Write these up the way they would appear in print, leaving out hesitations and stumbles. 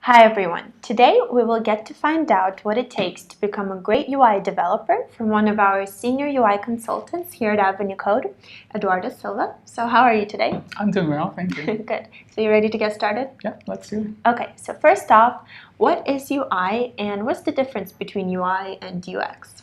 Hi everyone! Today we will get to find out what it takes to become a great UI developer from one of our senior UI consultants here at Avenue Code, Eduardo Silva. So how are you today? I'm doing well, thank you. Good. So you ready to get started? Yeah, let's do it. Okay, so first off, what is UI and what's the difference between UI and UX?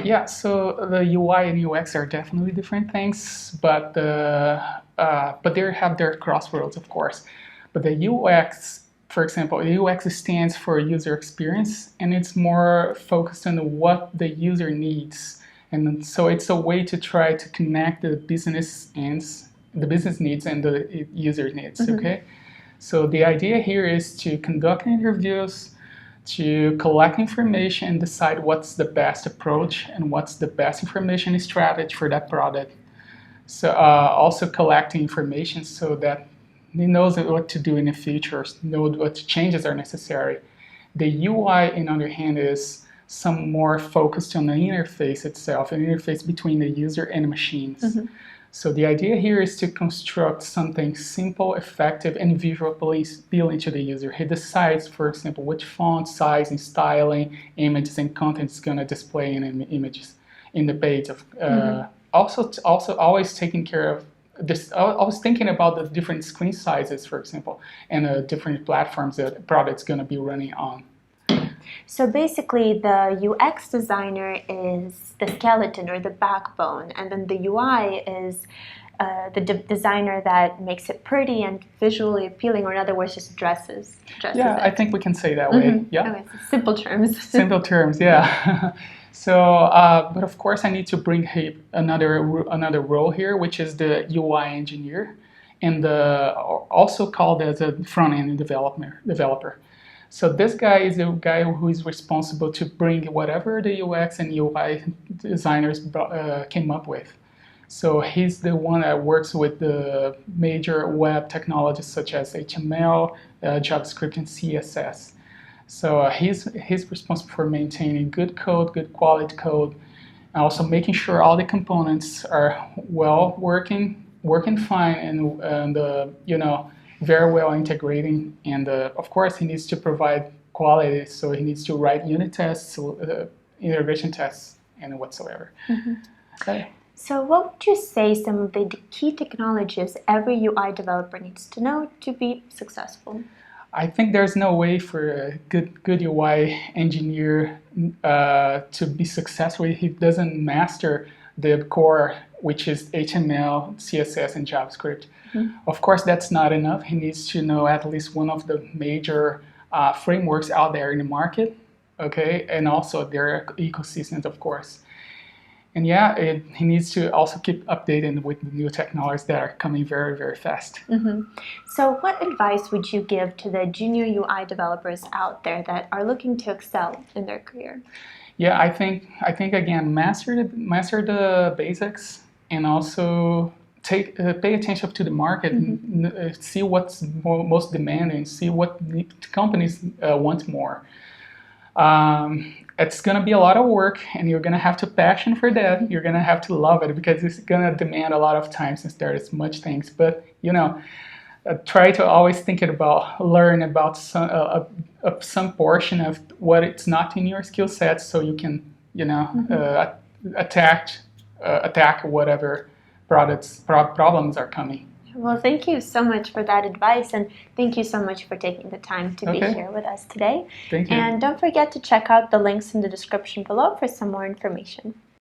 Yeah, so the UI and UX are definitely different things, but they have their crossroads, of course. But the UX, for example, UX stands for user experience, and it's more focused on what the user needs. And so it's a way to try to connect the business needs and the user needs, okay? So the idea here is to conduct interviews, to collect information and decide what's the best approach and what's the best information strategy for that product. So also collecting information so that he knows what to do in the future, know what changes are necessary. The UI, on the other hand, is some more focused on the interface itself, an interface between the user and the machines. So the idea here is to construct something simple, effective, and visually appealing to the user. He decides, for example, which font size and styling, images, and content is going to display in images in the page. Also always taking care of this. I was thinking about the different screen sizes, for example, and the different platforms that the product's going to be running on. So basically, the UX designer is the skeleton or the backbone, and then the UI is the designer that makes it pretty and visually appealing, or in other words, just dresses yeah, it. I think we can say that way. Yeah. Okay, so simple terms. Simple terms, yeah. So, but of course, I need to bring another role here, which is the UI engineer, and also called as a front-end developer. So this guy is the guy who is responsible to bring whatever the UX and UI designers came up with. So he's the one that works with the major web technologies such as HTML, JavaScript, and CSS. So he's responsible for maintaining good code, good quality code, and also making sure all the components are working fine, and very well integrating. And of course, he needs to provide quality, so he needs to write unit tests, integration tests, and whatsoever. Okay. So what would you say some of the key technologies every UI developer needs to know to be successful? I think there's no way for a good UI engineer to be successful if he doesn't master the core, which is HTML, CSS, and JavaScript. Of course, that's not enough. He needs to know at least one of the major frameworks out there in the market, okay, and also their ecosystems, of course. And yeah, he needs to also keep updated with the new technologies that are coming very, very fast. So what advice would you give to the junior UI developers out there that are looking to excel in their career? Yeah, I think again, master the basics, and also pay attention to the market, and see what's most demanding, see what companies want more. It's going to be a lot of work, and you're going to have to passion for that. You're going to have to love it, because it's going to demand a lot of time since there is much things. But try to always learn about some portion of what it's not in your skill set, so you can attack whatever problems are coming. Well, thank you so much for that advice, and thank you so much for taking the time to be here with us today. Thank you. And don't forget to check out the links in the description below for some more information.